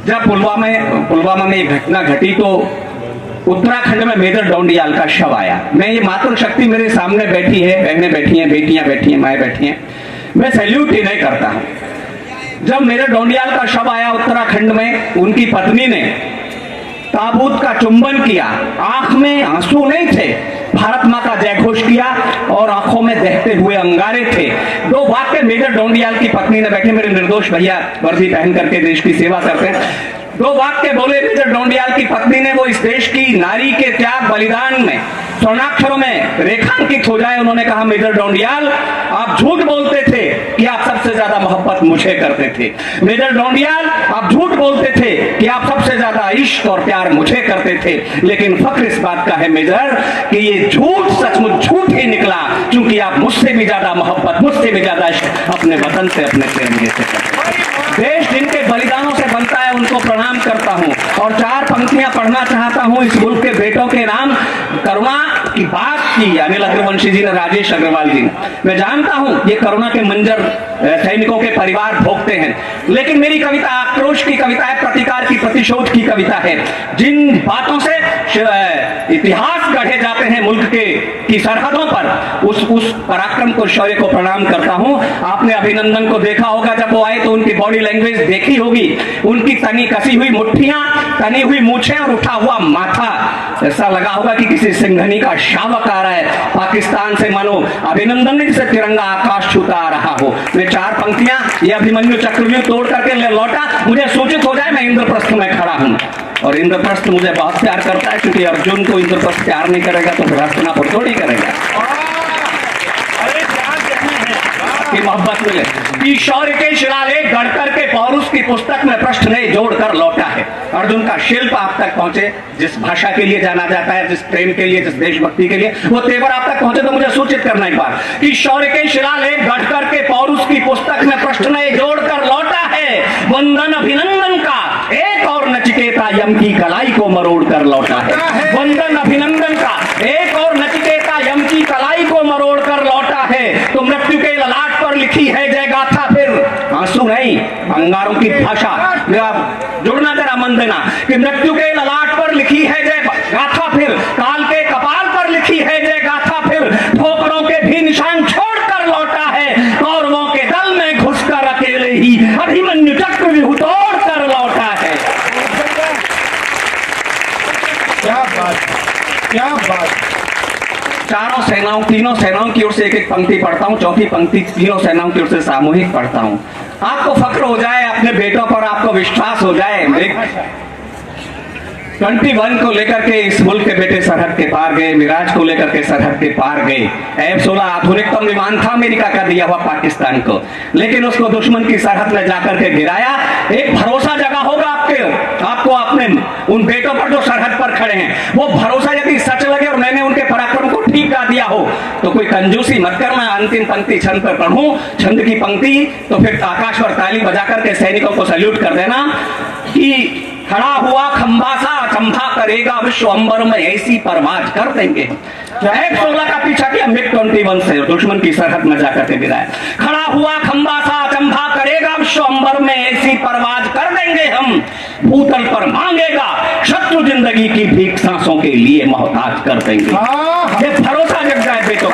जब पुलवामा में एक घटना घटी तो उत्तराखंड में मेजर डोंडियाल का शव आया। मैं ये मातृशक्ति मेरे सामने बैठी है, बहनें बैठी हैं, बेटियां बैठी हैं, माएँ बैठी हैं, मैं सैल्यूट ही नहीं करता हूं। जब मेजर डोंडियाल का शव आया उत्तराखंड में, उनकी पत्नी ने ताबूत का चुंबन किया, आंख में आंसू नहीं थे, भारत मां का जय घोष किया और आंखों में दहते हुए अंगारे थे। दो वाक्य मेजर डोंडियाल की पत्नी ने, बैठे मेरे निर्दोष भैया वर्दी पहन करके देश की सेवा करते हैं, दो वाक्य बोले मेजर डोंडियाल की पत्नी ने, वो इस देश की नारी के त्याग बलिदान में स्वर्णाक्षरों में रेखांकित हो जाए। उन्होंने कहा, मेजर डोंडियाल आप झूठ बोलते थे कि आप सबसे ज्यादा मोहब्बत मुझे करते थे। मेजर डोंडियाल आप झूठ बोलते थे कि आप सबसे ज्यादा इश्क और प्यार मुझे करते थे, लेकिन फख्र इस बात का है मेजर कि ये झूठ सचमुच झूठ ही निकला, क्योंकि आप मुझसे भी ज्यादा मोहब्बत, मुझसे भी ज्यादा इश्क अपने वतन से, अपने तिरंगे से करते हैं। देश जिनके बलिदानों से बनता है उनको प्रणाम करता हूं और चार पंक्तियां पढ़ना चाहता हूं इस मुल्क के बेटों के नाम। करुणा की बात की अनिल अग्रवंशी जी ने, राजेश अग्रवाल जी ने। मैं जानता हूं ये करुणा के मंजर सैनिकों के परिवार भोगते हैं, लेकिन मेरी कविता आक्रोश की कविता है, प्रतिकार की, प्रतिशोध की कविता है। जिन बातों से इतिहास गढ़े जाते हैं मुल्क की सरहदों पर, उस पराक्रम को, शौर्य को प्रणाम करता हूं। आपने अभिनंदन को देखा होगा, जब वो आए तो उनकी बॉडी लैंग्वेज देखी होगी, उनकी तनी कसी हुई मुट्ठियां, तनी हुई मूछें और उठा हुआ माथा, ऐसा लगा होगा कि किसी सिंघनी का शावक आ रहा है पाकिस्तान से, मानो अभिनंदन जिसे तिरंगा आकाश छूता आ रहा हो। मैं चार पंक्तियां, ये अभिमन्यु चक्रव्यूह तोड़ करके लौटा, मुझे सूचित हो जाए मैं इंद्रप्रस्थ में खड़ा हूं और इंद्रप्रस्थ मुझे बहुत प्यार करता है, क्योंकि अर्जुन को इंद्रप्रस्थ प्यार नहीं करेगा तो फिर हस्तिनापुर थोड़ी करेगा की मोहब्बत मिले। कि शौर्य के शिलालेख गढ़कर के पौरुष की पुस्तक में पृष्ठ ने जोड़कर लौटा है। अर्जुन का शिल्प आप तक पहुंचे, जिस भाषा के लिए जाना जाता है, जिस प्रेम के लिए, जिस देशभक्ति के लिए, वो तेवर आप तक पहुंचे तो मुझे सूचित करना एक बार कि शौर्य के शिलालेख गढ़कर के पौरुष की पुस्तक में पृष्ठ ने जोड़कर लौटा है। वंदन अभिनंदन का एक और नचिकेता यम की कलाई को मरोड़ कर लौटा है। वंदन अभिनंदन का एक और नचिकेता यम की कलाई को मरोड़ कर लौटा है। तो मृत्यु के ललाट पर लिखी है जय गाथा, फिर आंसू नहीं, अंगारों की भाषा। जुड़ना जरा मन देना कि मृत्यु के ललाट पर लिखी है जय गाथा, फिर काल के कपाल पर लिखी है जय गाथा, फिर ठोकरों के भी निशान छोड़कर लौटा है। कौरवों के दल में घुसकर अकेले ही अभिमन्यु चक्रव्यूह तोड़ कर लौटा है। क्या बात, क्या बात। चारों सेनाओं, तीनों सेनाओं की ओर से एक एक पंक्ति पढ़ता हूं, चौथी पंक्ति तीनों सेनाओं की ओर से सामूहिक पढ़ता हूं। आपको फक्र हो जाए अपने बेटों पर, आपको विश्वास हो जाए। 21 को लेकर के इस मुल्क के बेटे सरहद के पार गए, मिराज को लेकर के सरहद के पार गए। F-16 आधुनिकतम विमान था अमेरिका का दिया हुआ पाकिस्तान को, लेकिन उसको दुश्मन की सरहद में जाकर के गिराया। एक भरोसा जगा होगा आपको अपने उन बेटों पर जो सरहद पर खड़े हैं। वो भरोसा यदि सच लगे और मैंने उनके पराक्रम को ठीक गा दिया हो तो कोई कंजूसी मत करना। अंतिम पंक्ति छंद पर पढ़ूं, छंद की पंक्ति तो फिर आकाश पर ताली बजा करके सैनिकों को सैल्यूट कर देना कि खड़ा हुआ खंबा सा अचंभा करेगा विश्व अंबर में ऐसी परवाज कर देंगे। F-16 का पीछा किया MiG-21 से, दुश्मन की सरहद में जाकर के गिराया। खड़ा हुआ खंबा सा अचंभा करेगा विश्व अंबर में ऐसी परवाज कर देंगे हम। भूतल पर मांगेगा शत्रु जिंदगी की भीख, सांसों के लिए मोहताज कर देंगे। ये भरोसा जग जाए बेटों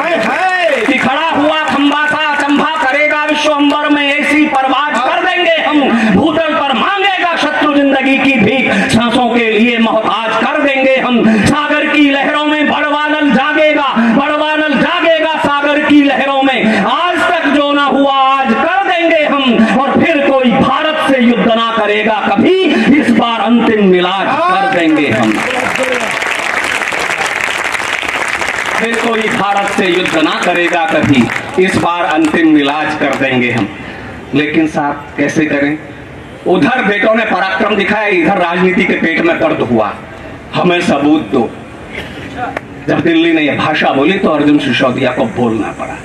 कि खड़ा हुआ खंबा सा अचंभा करेगा विश्व अंबर में ऐसी परवाज कर देंगे हम। भूतल पर मांगेगा शत्रु जिंदगी की भीख, सांसों के लिए मोहताज कर देंगे हम। सागर की लहरों में बड़वानल जागेगा, बड़वानल जागेगा सागर की लहरों में। आज तक जो ना हुआ आज कर देंगे हम, और फिर कोई भारत से युद्ध ना करेगा कभी, इस बार अंतिम इलाज कर देंगे हम। फिर कोई भारत से युद्ध ना करेगा कभी, इस बार अंतिम इलाज कर देंगे हम। लेकिन साहब कैसे करें? उधर बेटों ने पराक्रम दिखाया, इधर राजनीति के पेट में दर्द हुआ। हमें सबूत दो। जब दिल्ली ने यह भाषा बोली तो अर्जुन सिसोदिया को बोलना पड़ा।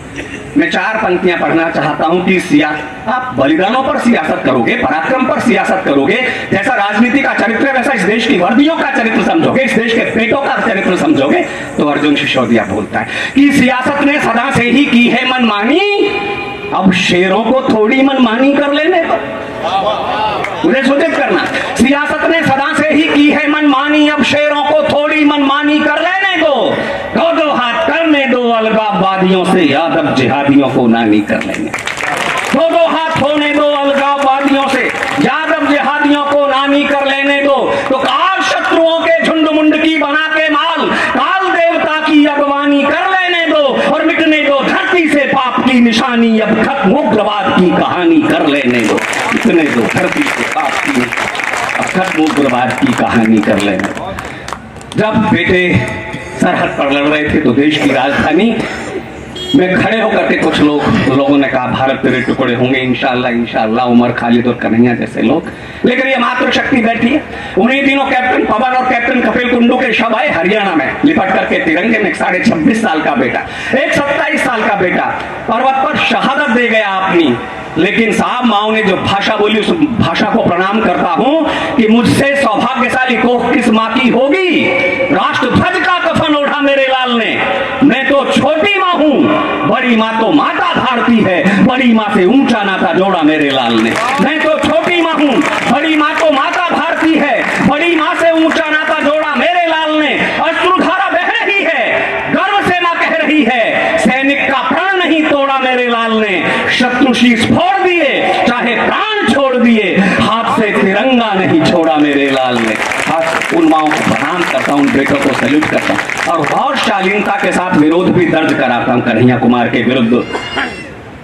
मैं चार पंक्तियां पढ़ना चाहता हूं कि आप बलिदानों पर सियासत करोगे, पराक्रम पर सियासत करोगे, जैसा राजनीति का चरित्र है वैसा इस देश की वर्दियों का चरित्र समझोगे, इस देश के पेटों का चरित्र समझोगे। तो अर्जुन सिसोदिया बोलता है कि सियासत ने सदा से ही की है मनमानी, अब शेरों को थोड़ी मनमानी कर लेने दो। मुझे सूचित करना। सियासत ने सदा से ही की है मनमानी, अब शेरों को थोड़ी मनमानी कर लेने दो। दो दो हाथ करने दो अलगाववादियों से, यादव जिहादियों को नानी कर लेंगे। दो दो हाथ होने दो अलगाववादियों से, यादव जिहादियों को नानी कर लेने दो। तो काल शत्रुओं के झुंड मुंड की बना के माल, काल देवता की अगवानी कर लेने दो और मिटने दो धरती से पाप की निशानी। अब खत्म उग्रवाद की कहानी कर लेने दो, मिटने दो धरती से पाप की, अब खत्म उग्रवाद की कहानी कर लेने दो। जब बेटे सरहद पर लड़ रहे थे तो देश की राजधानी में खड़े होकर के कुछ लोगों ने कहा भारत तेरे टुकड़े होंगे इंशाअल्लाह इंशाअल्लाह, उमर खालिद और कन्हैया जैसे लोग। लेकिन ये मातृशक्ति बैठी है। उन्हीं दिनों कैप्टन पवन और कैप्टन कपिल कुंडू के शव आए हरियाणा में लिपट करके तिरंगे में। 26.5 साल का बेटा, एक 27 साल का बेटा पर्वत पर शहादत दे गया अपनी। लेकिन साहब माओ ने जो भाषा बोली, उस भाषा को प्रणाम करता हूं कि मुझसे सौभाग्यशाली कोख किस मां की होगी। राष्ट्रध्वज का कफन ओढ़ा मेरे लाल ने, मैं तो छोटी मां हूं, बड़ी मां तो माता भारती है, बड़ी मां से ऊंचा नाता जोड़ा मेरे लाल ने। मैं तो छोटी मां हूं, बड़ी मां तो माता भारती है, बड़ी मां से ऊंचा नाता जोड़ा मेरे लाल ने। अश्रुधारा बह रही है, गर्व से मां कह रही है, सैनिक का प्राण नहीं तोड़ा मेरे लाल ने। शत्रु शीश फोड़ दिए, चाहे प्राण छोड़ दिए, हाथ से तिरंगा नहीं छोड़ा मेरे लाल ने। उन माओं को प्रणाम करता हूं, उन बेटों को सैल्यूट करता हूं और बहुत शालीनता के साथ विरोध भी दर्ज कराता हूं कन्हैया कुमार के विरुद्ध।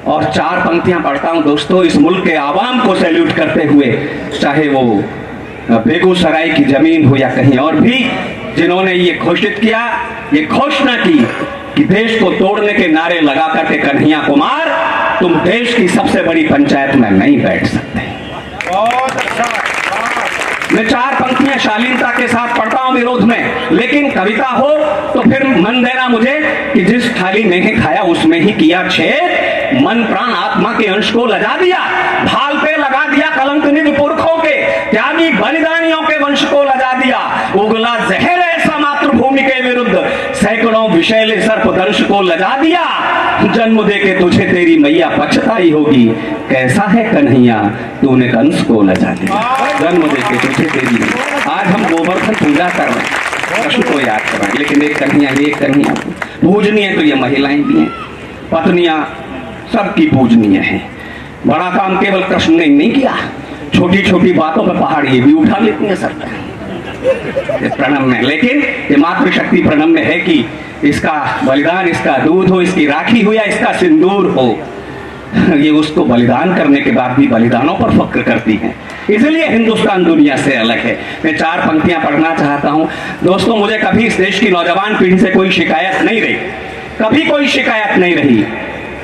और 4 पंक्तियां पढ़ता हूं दोस्तों, इस मुल्क के आवाम को सैल्यूट करते हुए, चाहे वो बेगूसराय की जमीन हो या कहीं और भी, जिन्होंने ये घोषित किया, ये घोषणा की कि देश को तोड़ने के नारे लगा करके कन्हैया कुमार तुम देश की सबसे बड़ी पंचायत में नहीं बैठ सकते। बहुत अच्छा। मैं 4 पंक्तियां शालीनता के साथ पढ़ता हूं विरोध में, लेकिन कविता हो तो फिर मन देना मुझे कि जिस थाली में ही खाया उसमें ही किया छेद। मन प्राण आत्मा के अंश को लगा दिया, भाल पे लगा दिया कलंक निधि पुरखों के, त्यागी बलिदानियों के वंश को लगा दिया। उगला जहर ऐसा मातृभूमि के विरुद्ध, सैकड़ों विषैले सर्पदंश को लगा दिया। जन्म दे के तुझे तेरी मैया पछताई होगी, कैसा है कन्हैया तूने कंस को लजा दिया। जन्म दे के तुझे तेरी, आज हम गोवर्धन पूजा कर रहे हैं, कृष्ण को याद कर रहे हैं, लेकिन एक कन्हैया पूजनीय तो ये महिलाएं भी हैं, पत्नियां सबकी पूजनीय है। बड़ा काम केवल कृष्ण ने नहीं किया, छोटी छोटी बातों पर पहाड़ ये भी उठा लेती है सर प्रणम में। लेकिन ये मातृशक्ति प्रणम में है कि इसका बलिदान, इसका दूध हो, इसकी राखी हो या इसका सिंदूर हो, ये उसको बलिदान करने के बाद भी बलिदानों पर फक्र करती हैं। इसलिए हिंदुस्तान दुनिया से अलग है। मैं 4 पंक्तियां पढ़ना चाहता हूं दोस्तों। मुझे कभी इस देश की नौजवान पीढ़ी से कोई शिकायत नहीं रही, कभी कोई शिकायत नहीं रही।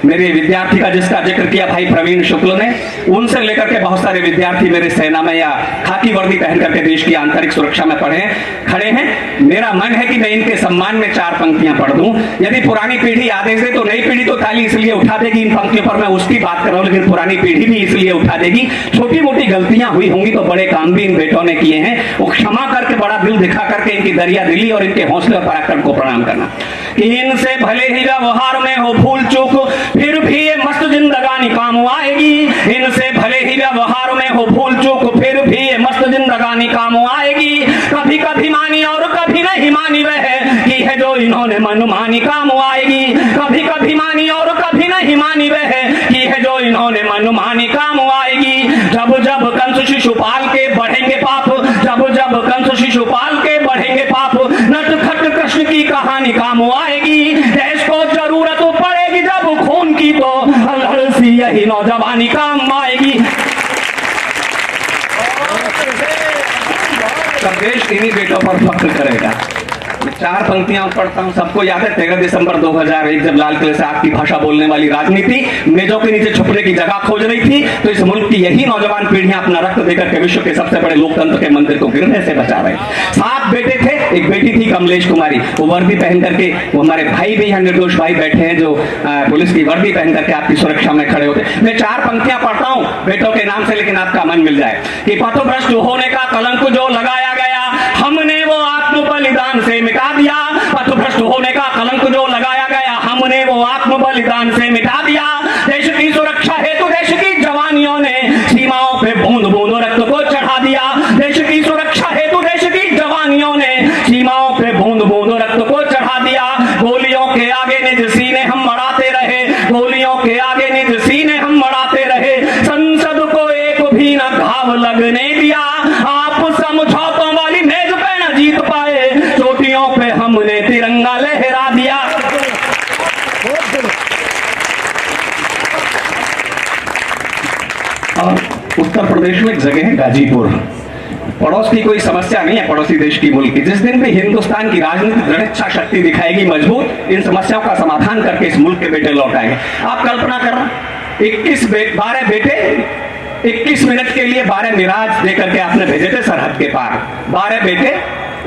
मेरे विद्यार्थी का जिसका जिक्र किया भाई प्रवीण शुक्ल ने, उनसे लेकर के बहुत सारे विद्यार्थी मेरे सेना में या खाकी वर्दी पहन करके देश की आंतरिक सुरक्षा में खड़े हैं। मेरा मन है कि मैं इनके सम्मान में 4 पंक्तियां पढ़ दूं। यदि पुरानी पीढ़ी आदेश दे तो नई पीढ़ी तो ताली इसलिए उठा देगी, इन पंक्तियों पर मैं उसकी बात कर रहा हूं, लेकिन पुरानी पीढ़ी भी इसलिए उठा देगी। छोटी मोटी गलतियां हुई होंगी तो बड़े काम भी इन बेटों ने किए हैं, वो क्षमा करके बड़ा दिल दिखा करके इनकी दरिया दिली और इनके हौसले और पराक्रम को प्रणाम करना। इनसे भले ही व्यवहार में हो भूल चूक, फिर भी ये मस्त जिंदगानी काम आएगी। इनसे भले ही व्यवहार में हो भूल चूक, फिर भी ये मस्त जिंदगानी काम आएगी। कभी कभी मानी और कभी नहीं मानी वह की है जो इन्होंने मनमानी काम आएगी। कभी कभी मानी और कभी नहीं मानी वह की है जो इन्होंने मनमानी काम आएगी। जब जब कंस शिशुपाल के बढ़ेंगे पाप, जब जब कंस शिशुपाल के बढ़ेंगे पाप, नटखट कृष्ण की कहानी काम आएगी। देश को जरूरत पड़ेगी जब खून की तो सी यही नौजवानी काम आएगी। सब देश इन्हीं बेटों पर फख्र करेगा। 4 पंक्तियां पढ़ता हूं, सबको याद है 13 दिसंबर 2001 जब लाल किले से आपकी भाषा बोलने वाली राजनीति मेजों के नीचे छुपने की जगह खोज रही थी, तो इस मुल्क की यही नौजवान पीढ़ियां अपना रक्त देकर के विश्व के सबसे बड़े लोकतंत्र के मंदिर को गिरने से बचा रहे। 7 बेटे थे, एक बेटी थी कमलेश कुमारी, वो वर्दी पहन करके, वो हमारे भाई भी यहाँ निर्दोष भाई बैठे हैं जो पुलिस की वर्दी पहन करके आपकी सुरक्षा में खड़े होते। मैं 4 पंक्तियां पढ़ता हूं बेटों के नाम से, लेकिन आपका मन मिल जाए कि पथभ्रष्ट होने का कलंक जो लगाया गया हमने वो आत्म बलिदान से मिटा दिया। पथभ्रष्ट होने का कलंक जो लगाया गया हमने वो आत्म बलिदान से मिटा दिया। देश की सुरक्षा हेतु देश की जवानियों ने सीमाओं पे बूंद बूंद रक्त को देश की सुरक्षा हेतु देश की जवानियों ने सीमाओं पे बूंद बूंद रक्त को चढ़ा दिया। गोलियों के आगे निज सीने हम बढ़ाते रहे, गोलियों के आगे निज सीने हम बढ़ाते रहे। संसद को एक भी न घाव लगने दिया। आप समझौतों वाली मेज पे न जीत पाए, चोटियों पे हमने तिरंगा लहरा दिया। और उत्तर प्रदेश में एक जगह है गाजीपुर, पड़ोस की कोई समस्या नहीं है, पड़ोसी देश की मुल्क की। जिस दिन भी हिंदुस्तान की राजनीतिक दृढ़ इच्छा शक्ति दिखाएगी मजबूत, इन समस्याओं का समाधान करके इस मुल्क के बेटे लौट आएंगे। आप कल्पना करना, 12 बेटे 21 मिनट के लिए 12 मिराज देकर के आपने भेजे थे सरहद के पार। 12 बेटे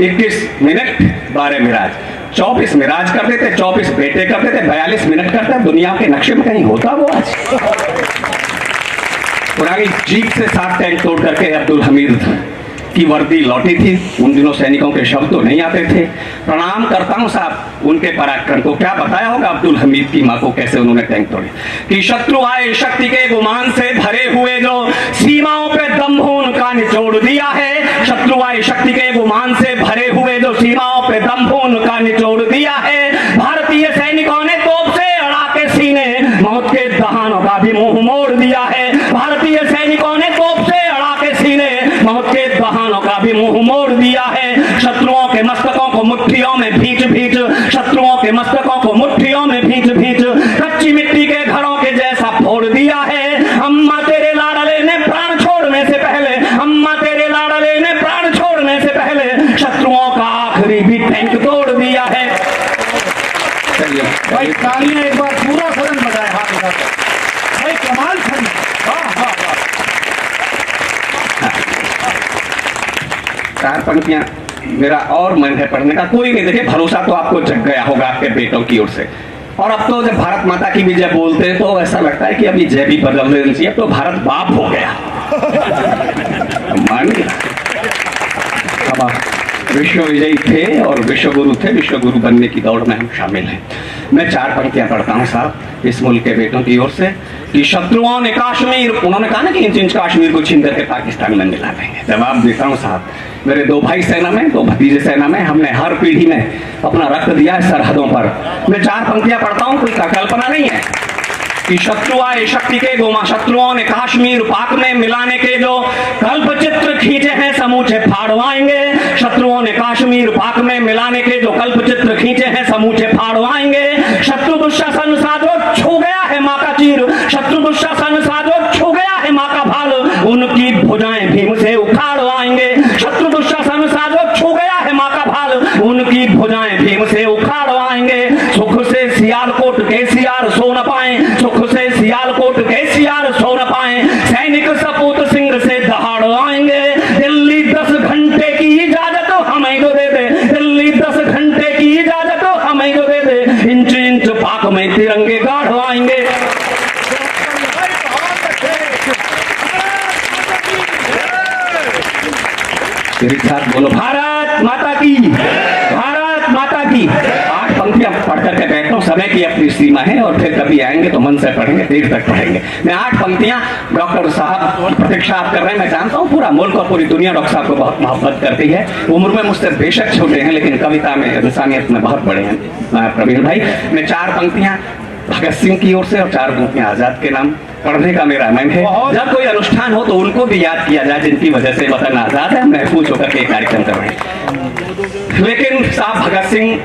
21 मिनट 12 मिराज, 24 मिराज कर देते, 24 बेटे कर देते, 42 मिनट करते। दुनिया के नक्शे में कहीं होता वो आज? पुरानी जीप से 7 टैंक तोड़ करके अब्दुल हमीद की वर्दी लौटी थी। उन दिनों सैनिकों के शब्द तो नहीं आते थे। प्रणाम करता हूं साहब उनके पराक्रम को। क्या बताया होगा अब्दुल हमीद की मां को कैसे उन्होंने टैंक तोड़े। कि शत्रु आए शक्ति के गुमान से भरे हुए, जो सीमाओं पे दम उनका निचोड़ दिया है। शत्रु आए शक्ति के गुमान से भरे हुए, जो सीमाओं पे दम उनका निचोड़ दिया है। भारतीय सैनिकों ने तोप से अड़ा के सीने मौत के दहानों का भी मुंह मोड़ दिया है। भारतीय सैनिकों ने तोप से अड़ा के सीने मौत के दहानों का भी मुंह मोड़ दिया है। शत्रुओं के मस्तकों को मुट्ठियों में भींच भींच, शत्रुओं के मस्तकों को मुट्ठियों में भींच भींच कच्ची मिट्टी के घरों के जैसा फोड़ दिया है। अम्मा तेरे लाडले ने प्राण छोड़ने से पहले, अम्मा तेरे लाडले ने प्राण छोड़ने से पहले शत्रुओं का आखिरी भी टैंक तोड़ दिया है। भाई तालियां एक बार पूरा सदन बजाए हाथ उठाकर। भाई कमाल था। वाह वाह वाह। 4 पंक्तियां मेरा और मन है पढ़ने का। कोई नहीं देखे, भरोसा तो आपको जग गया होगा आपके बेटों की ओर से। और अब तो जब भारत माता की भी जब बोलते हैं तो ऐसा लगता है कि अभी जय भी बदल देनी चाहिए। अब तो भारत बाप हो गया। मान लिया। अब आप विश्व विजयी थे और विश्व गुरु थे, विश्व गुरु बनने की दौड़ में हम शामिल हैं। मैं 4 पंक्तियां पढ़ता हूं साहब इस मुल्क के बेटों की ओर से। कि शत्रुओं ने कश्मीर, उन्होंने कहा ना कि इंच इंच कश्मीर को छीन करके पाकिस्तान में मिला देंगे। जवाब देता हूं साहब, मेरे 2 भाई सेना में, 2 भतीजे सेना में, हमने हर पीढ़ी में अपना रक्त दिया है सरहदों पर। मैं 4 पंक्तियां पढ़ता हूं, कोई कल्पना नहीं है। कि शत्रु आए शक्ति के गुमा, शत्रुओं ने कश्मीर पाक में मिलाने के जो कल्प चित्र खींचे हैं समूचे फाड़वाएंगे। शत्रुओं ने कश्मीर पाक में मिलाने के जो कल्प चित्र खींचे हैं समूचे फाड़वाएंगे। शत्रु दुशासन साजो छू गया है मां का चीर, शत्रु दुशासन साजो छू गया है मां का भाल, उनकी भुजाएं भीम से उखाड़वाएंगे। शत्रु दुशासन साजो छू गया है मां का भाल, उनकी भुजाएं भीम से उखाड़वाएंगे। सुख से सियालकोट के सियार सो न पाए, सुख से सियालकोट के सियार सो न पाए, सैनिक सपूत सिंह से दहाड़ आएंगे। दिल्ली 10 घंटे की इजाजत हमें जो दे दे, दिल्ली 10 घंटे की इजाजत हमें जो दे दे, इंच इंच पाक में तिरंगे गाढ़ आएंगे। बोलो भारत माता की, भारत माता की। 8 पंक्तियां पढ़ करके बैठता हूं, समय की अपनी सीमा है और फिर कभी आएंगे तो मन से पढ़ेंगे, देर तक पढ़ेंगे। मैं 8 पंक्तियां, डॉक्टर साहब प्रतीक्षा आप कर रहे हैं, मैं जानता हूं पूरा मुल्क और पूरी दुनिया डॉक्टर साहब को बहुत मोहब्बत करती है। उम्र में मुझसे बेशक छोटे हैं लेकिन कविता में, इंसानियत में बहुत बड़े हैं प्रवीण भाई। मैं 4 पंक्तियां भगत सिंह की ओर से और 4 पंक्तियां आजाद के नाम पढ़ने का मेरा मन है। जब कोई अनुष्ठान हो तो उनको भी याद किया जाए जिनकी वजह से वतन आजाद है, हम महफूज होकर के कार्यक्रम कर रहे हैं। लेकिन साहब भगत सिंह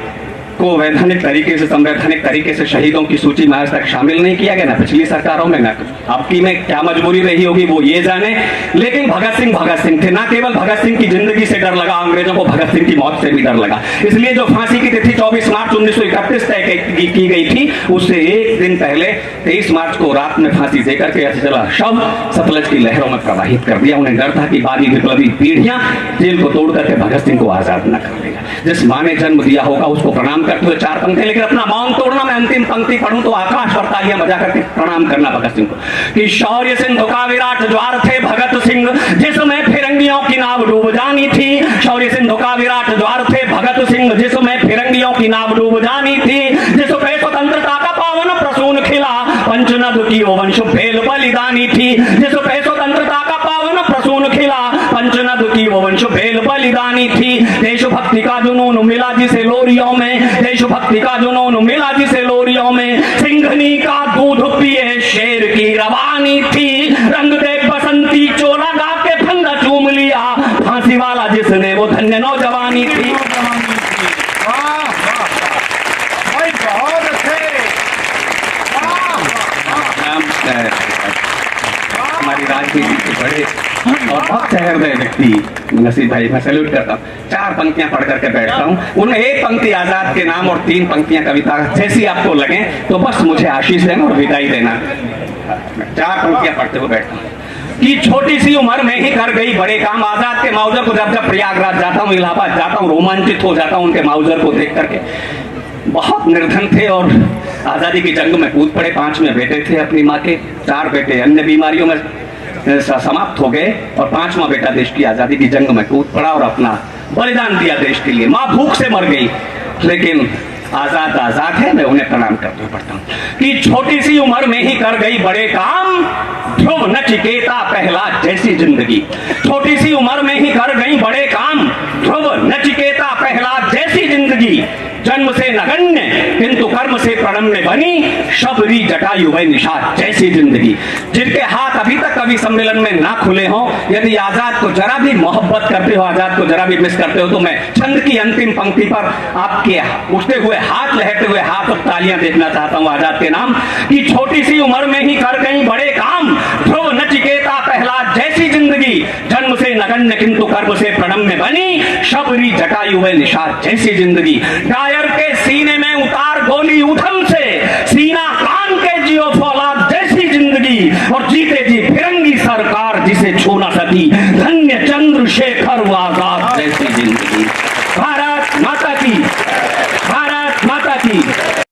को वैधानिक तरीके से, संवैधानिक तरीके से शहीदों की सूची में आज तक शामिल नहीं किया गया, ना पिछली सरकारों में, ना आपकी में क्या मजबूरी रही होगी वो ये जाने। लेकिन भगत सिंह थे। ना केवल भगत सिंह की जिंदगी से डर लगा, अंग्रेजों को भगत सिंह की मौत से भी डर लगा। इसलिए जो फांसी की तिथि 24 मार्च 1931 तय की गई थी, उससे एक दिन पहले 23 मार्च को रात में फांसी देकर के चला शव सतलज की लहरों में प्रवाहित कर दिया। उन्हें डर था कि बागी विप्लवी पीढ़ियां जेल को तोड़ करके भगत सिंह को आजाद न कर देगा। जिस मां ने जन्म दिया होगा उसको प्रणाम करते हुए 4 पंक्ति, लेकिन अपना मौन तोड़ना, मैं अंतिम पंक्ति पढ़ूं तो आकाश और तालियां बजा करके प्रणाम करना भगत सिंह को। कि शौर्य सिंधु का विराट ज्वार थे भगत सिंह, जिसमें फिरंगियों की नाव डूब जानी थी। शौर्य सिंधु का विराट ज्वार थे भगत सिंह, जिसमें फिरंगियों की नाव डूब जानी थी। जिस पे स्वतंत्रता का पावन प्रसून खिला, पंचनद की ओ वंश भेल बलिदानी थी। जिस पे स्वतंत्रता का पावन प्रसून खिला, पंचनद की वो वंश भेल बलिदानी थी। देशभक्ति का जुनून मिला जिसे लोरियों में, देशभक्ति का जुनून मिला जिसे लोरियों में। सिंघनी का दूध पिए शेर की रवानी थी। रंग देख बसंती चोला गा के फंदा चूम लिया। फांसी वाला जिसने वो धन्य नौजवानी थी। वाह वाह भाई, बहुत अच्छे। हमारी राजनीति के बड़े और बहुत सहृदय व्यक्ति नसीब भाई, मैं सैल्यूट करता हूँ। 4 पंक्तियां पढ़ करके बैठता हूँ, उनमें 1 पंक्ति आजाद के नाम और 3 पंक्तियां कविता जैसी आपको लगे तो बस मुझे आशीष देना और विदाई देना। 4 पंक्तियां पढ़ते हुए बैठता हूँ कि छोटी सी उम्र में ही कर गई बड़े काम। आजाद के माउजर को जब प्रयागराज जाता हूँ, इलाहाबाद जाता हूँ, रोमांचित हो जाता हूँ उनके माउजर को देख करके। बहुत निर्धन थे और आजादी की जंग में कूद पड़े। 5 में बेटे थे अपनी माँ के, 4 बेटे अन्य बीमारियों में समाप्त हो गए और 5वां बेटा देश की आजादी की जंग में कूद पड़ा और अपना बलिदान दिया देश के लिए। माँ भूख से मर गई, लेकिन आजाद आजाद है, मैं उन्हें प्रणाम करते हुए पढ़ता हूँ कि छोटी सी उम्र में ही कर गई बड़े काम। ध्रुव नचिकेता प्रहलाद जैसी जिंदगी। छोटी सी उम्र में ही कर गई बड़े काम। ध्रुव नचिकेता प्रहलाद जैसी जिंदगी। जन्म से नगण्य किंतु कर्म से प्रणम्य बनी। शबरी जटायु वै निषाद जैसी जिंदगी। जिनके हाथ अभी तक कवि सम्मेलन में ना खुले हों, यदि आजाद को जरा भी मोहब्बत करते हो, आजाद को जरा भी मिस करते हो, तो मैं छंद की अंतिम पंक्ति पर आपके उठते हुए हाथ, लहरते हुए हाथ और तालियां देखना चाहता हूं आजाद के नाम कि छोटी सी उम्र में ही कर गई बड़े काम। ध्रुव नचिकेता प्रहलाद जैसी जिंदगी। जन्म से नगण्य किंतु कर्म से प्रणम्य बनी। शबरी जटायु वै निषाद जैसी जिंदगी। डायर के सीने में उतार गोली उठम से। सीना कान के जियो फौलाद जैसी जिंदगी। और जीते जी फिरंगी सरकार जिसे छू न सकी। धन्य चंद्रशेखर आजाद जैसी जिंदगी। भारत माता की, भारत माता की।